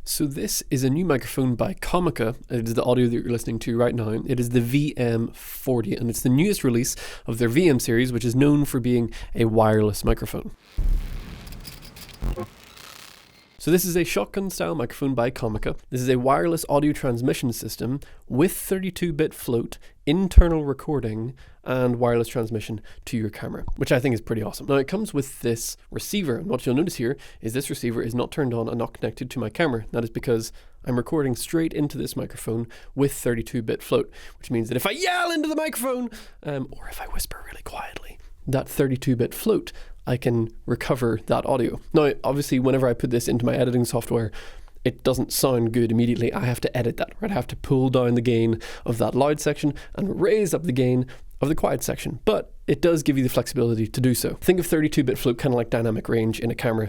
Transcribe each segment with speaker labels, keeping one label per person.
Speaker 1: So this is a new microphone by Comica. It is the audio that you're listening to right now. It is the VM40, and it's the newest release of their VM series, which is known for being a wireless microphone. So this is a shotgun-style microphone by Comica. This is a wireless audio transmission system with 32-bit float, internal recording, and wireless transmission to your camera, which I think is pretty awesome. Now it comes with this receiver, and what you'll notice here is this receiver is not turned on and not connected to my camera. That is because I'm recording straight into this microphone with 32-bit float, which means that if I yell into the microphone, or if I whisper really quietly, that 32-bit float, I can recover that audio. Now, obviously, whenever I put this into my editing software, it doesn't sound good immediately. I have to edit that, right? I have to pull down the gain of that loud section and raise up the gain of the quiet section, but it does give you the flexibility to do so. Think of 32-bit float kind of like dynamic range in a camera.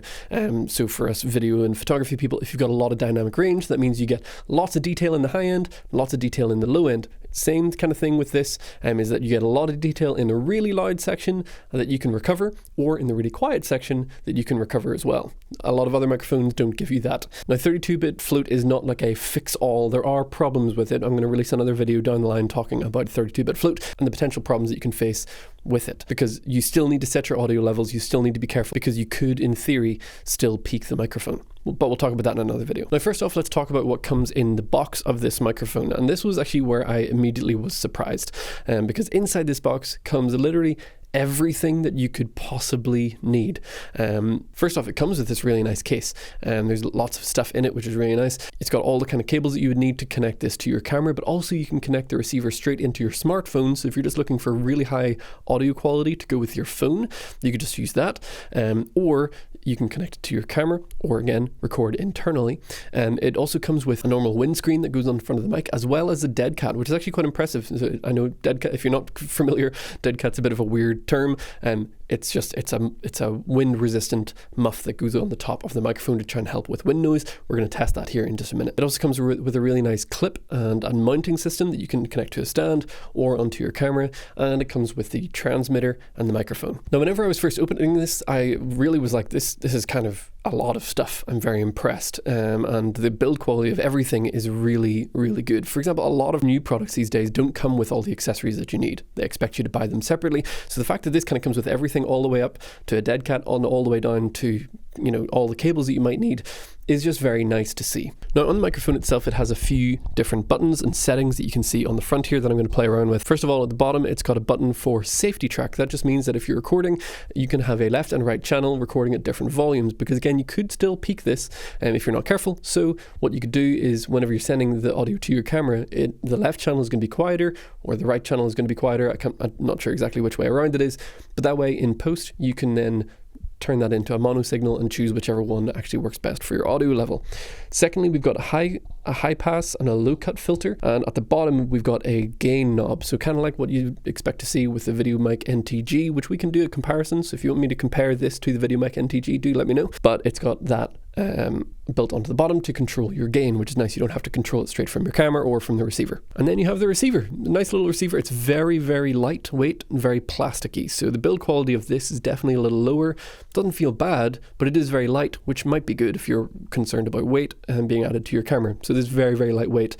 Speaker 1: So for us video and photography people, if you've got a lot of dynamic range, that means you get lots of detail in the high end, lots of detail in the low end. Same kind of thing with this, is that you get a lot of detail in a really loud section that you can recover, or in the really quiet section that you can recover as well. A lot of other microphones don't give you that. Now 32-bit float is not like a fix-all. There are problems with it. I'm going to release another video down the line talking about 32-bit float and the potential problems that you can face with it, because you still need to set your audio levels. You still need to be careful, because you could, in theory, still peak the microphone. But we'll talk about that in another video. Now, first off, let's talk about what comes in the box of this microphone. And this was actually where I immediately was surprised, because inside this box comes literally everything that you could possibly need. First off, it comes with this really nice case. There's lots of stuff in it, which is really nice. It's got all the kind of cables that you would need to connect this to your camera, but also you can connect the receiver straight into your smartphone. So if you're just looking for really high audio quality to go with your phone, you could just use that. Or you can connect it to your camera, or again, record internally. It also comes with a normal windscreen that goes on the front of the mic, as well as a dead cat, which is actually quite impressive. So I know dead cat, if you're not familiar, dead cat's a bit of a weird term. It's a wind resistant muff that goes on the top of the microphone to try and help with wind noise. We're going to test that here in just a minute. It also comes with a really nice clip and a mounting system that you can connect to a stand or onto your camera, and it comes with the transmitter and the microphone. Now, whenever I was first opening this, I really was like, this is kind of a lot of stuff. I'm very impressed, and the build quality of everything is really, really good. For example, a lot of new products these days don't come with all the accessories that you need. They expect you to buy them separately. So the fact that this kind of comes with everything all the way up to a dead cat, all the way down to, all the cables that you might need, is just very nice to see. Now, on the microphone itself, it has a few different buttons and settings that you can see on the front here that I'm going to play around with. First of all, at the bottom, it's got a button for safety track. That just means that if you're recording, you can have a left and right channel recording at different volumes, because again, you could still peak this if you're not careful. So what you could do is, whenever you're sending the audio to your camera, the left channel is going to be quieter, or the right channel is going to be quieter. I'm not sure exactly which way around it is, but that way in post, you can then turn that into a mono signal and choose whichever one actually works best for your audio level. Secondly, we've got a high pass and a low cut filter, and at the bottom we've got a gain knob, so kind of like what you expect to see with the VideoMic NTG, which we can do a comparison. So if you want me to compare this to the VideoMic NTG, do let me know. But it's got that built onto the bottom to control your gain, which is nice. You don't have to control it straight from your camera or from the receiver. And then you have the receiver, a nice little receiver. It's very, very lightweight and very plasticky. So the build quality of this is definitely a little lower. Doesn't feel bad, but it is very light, which might be good if you're concerned about weight and being added to your camera. So this is very, very lightweight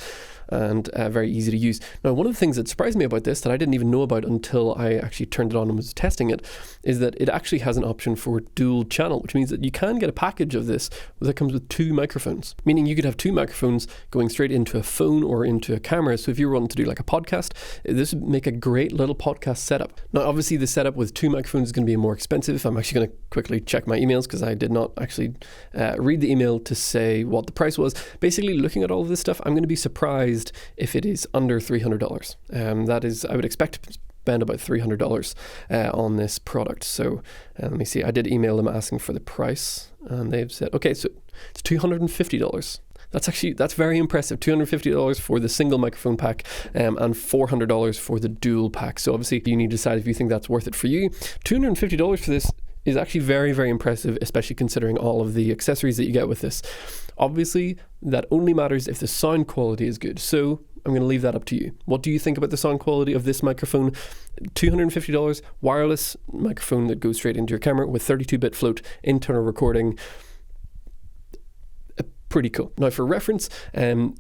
Speaker 1: and very easy to use. Now, one of the things that surprised me about this that I didn't even know about until I actually turned it on and was testing it, is that it actually has an option for dual channel, which means that you can get a package of this that comes with two microphones, meaning you could have two microphones going straight into a phone or into a camera. So if you're wanting to do like a podcast, this would make a great little podcast setup. Now, obviously the setup with two microphones is going to be more expensive. I'm actually going to quickly check my emails, because I did not actually read the email to say what the price was. Basically, looking at all of this stuff, I'm going to be surprised if it is under $300. That is, I would expect to spend about $300 on this product. So let me see, I did email them asking for the price, and they've said, okay, so it's $250. That's very impressive. $250 for the single microphone pack, and $400 for the dual pack. So obviously you need to decide if you think that's worth it for you. $250 for this is actually very, very impressive, especially considering all of the accessories that you get with this. Obviously, that only matters if the sound quality is good. So I'm going to leave that up to you. What do you think about the sound quality of this microphone? $250, wireless microphone that goes straight into your camera with 32-bit float, internal recording. Pretty cool. Now for reference,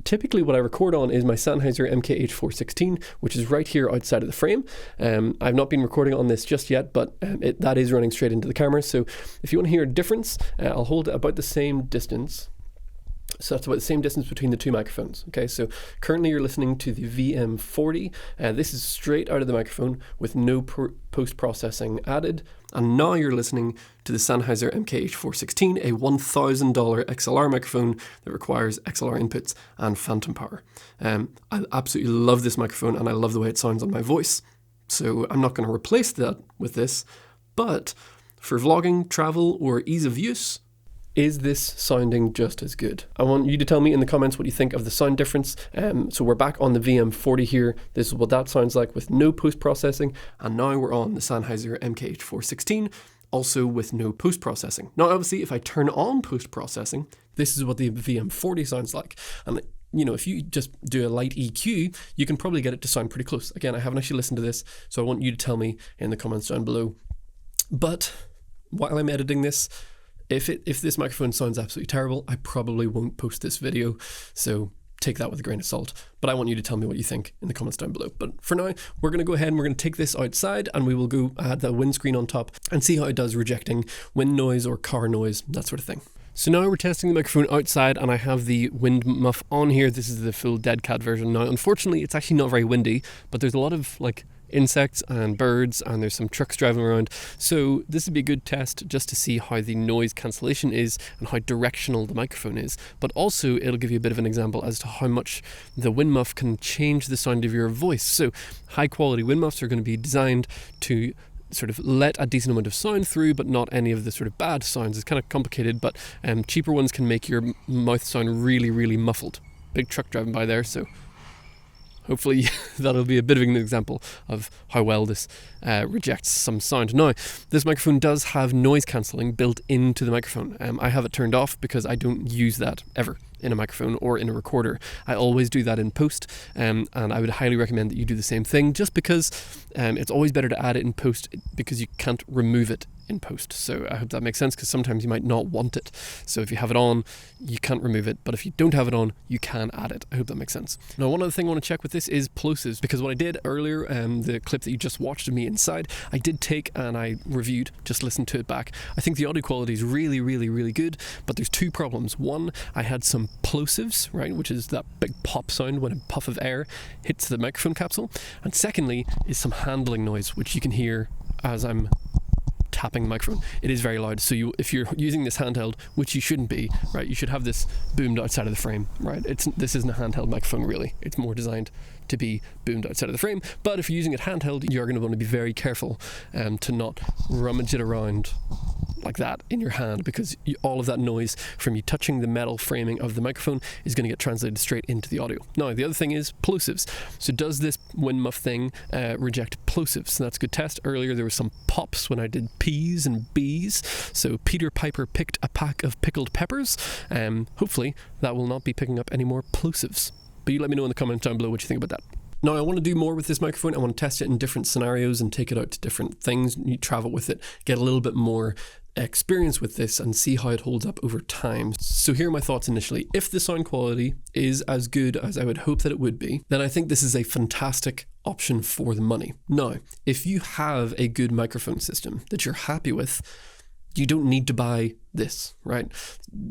Speaker 1: typically what I record on is my Sennheiser MKH416, which is right here outside of the frame. I've not been recording on this just yet, but that is running straight into the camera. So if you want to hear a difference, I'll hold it about the same distance. So that's about the same distance between the two microphones. Okay, so currently you're listening to the VM40. This is straight out of the microphone with no post-processing added. And now you're listening to the Sennheiser MKH416, a $1,000 XLR microphone that requires XLR inputs and phantom power. I absolutely love this microphone and I love the way it sounds on my voice. So I'm not going to replace that with this, but for vlogging, travel, or ease of use, is this sounding just as good? I want you to tell me in the comments what you think of the sound difference. So we're back on the VM40 here. This is what that sounds like with no post-processing. And now we're on the Sennheiser MKH416, also with no post-processing. Now, obviously, if I turn on post-processing, this is what the VM40 sounds like. And you know, if you just do a light EQ, you can probably get it to sound pretty close. Again, I haven't actually listened to this, so I want you to tell me in the comments down below. But while I'm editing this, if this microphone sounds absolutely terrible, I probably won't post this video, so take that with a grain of salt. But I want you to tell me what you think in the comments down below. But for now, we're going to go ahead and we're going to take this outside and we will go add the windscreen on top and see how it does rejecting wind noise or car noise, that sort of thing. So now we're testing the microphone outside and I have the wind muff on here. This is the full dead cat version. Now, unfortunately, it's actually not very windy, but there's a lot of insects and birds and there's some trucks driving around, so this would be a good test just to see how the noise cancellation is and how directional the microphone is, but also it'll give you a bit of an example as to how much the wind muff can change the sound of your voice. So high quality wind muffs are going to be designed to sort of let a decent amount of sound through, but not any of the sort of bad sounds. It's kind of complicated, but cheaper ones can make your mouth sound really, really muffled. Big truck driving by there, so hopefully that'll be a bit of an example of how well this rejects some sound. Now, this microphone does have noise cancelling built into the microphone. I have it turned off because I don't use that ever in a microphone or in a recorder. I always do that in post, and I would highly recommend that you do the same thing, just because it's always better to add it in post because you can't remove it in post. So I hope that makes sense, because sometimes you might not want it. So if you have it on, you can't remove it, but if you don't have it on, you can add it. I hope that makes sense. Now, one other thing I want to check with this is plosives, because what I did earlier, the clip that you just watched of me inside, I did take and I reviewed, just listened to it back. I think the audio quality is really, really, really good, but there's two problems. One, I had some plosives, right, which is that big pop sound when a puff of air hits the microphone capsule. And secondly is some handling noise, which you can hear as I'm tapping the microphone. It is very loud, so if you're using this handheld, which you shouldn't be, right, you should have this boomed outside of the frame, right? This isn't a handheld microphone really. It's more designed to be boomed outside of the frame, but if you're using it handheld, you're going to want to be very careful to not rummage it around like that in your hand, because all of that noise from you touching the metal framing of the microphone is going to get translated straight into the audio. Now, the other thing is plosives. So does this wind muff thing reject plosives? So that's a good test. Earlier there were some pops when I did P's and B's. So Peter Piper picked a pack of pickled peppers. Hopefully that will not be picking up any more plosives. But you let me know in the comments down below what you think about that. Now, I want to do more with this microphone. I want to test it in different scenarios and take it out to different things. You travel with it, get a little bit more experience with this and see how it holds up over time. So here are my thoughts initially. If the sound quality is as good as I would hope that it would be, then I think this is a fantastic option for the money. Now, if you have a good microphone system that you're happy with, you don't need to buy this, right?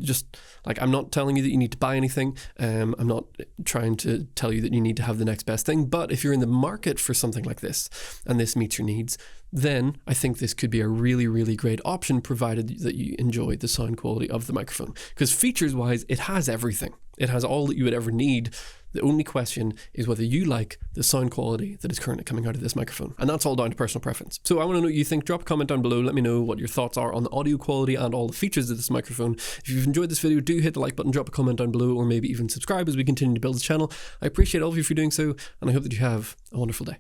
Speaker 1: Just like, I'm not telling you that you need to buy anything. I'm not trying to tell you that you need to have the next best thing. But if you're in the market for something like this and this meets your needs, then I think this could be a really, really great option, provided that you enjoy the sound quality of the microphone. Because features wise, it has everything. It has all that you would ever need. The only question is whether you like the sound quality that is currently coming out of this microphone. And that's all down to personal preference. So I want to know what you think. Drop a comment down below. Let me know what your thoughts are on the audio quality and all the features of this microphone. If you've enjoyed this video, do hit the like button, drop a comment down below, or maybe even subscribe as we continue to build the channel. I appreciate all of you for doing so, and I hope that you have a wonderful day.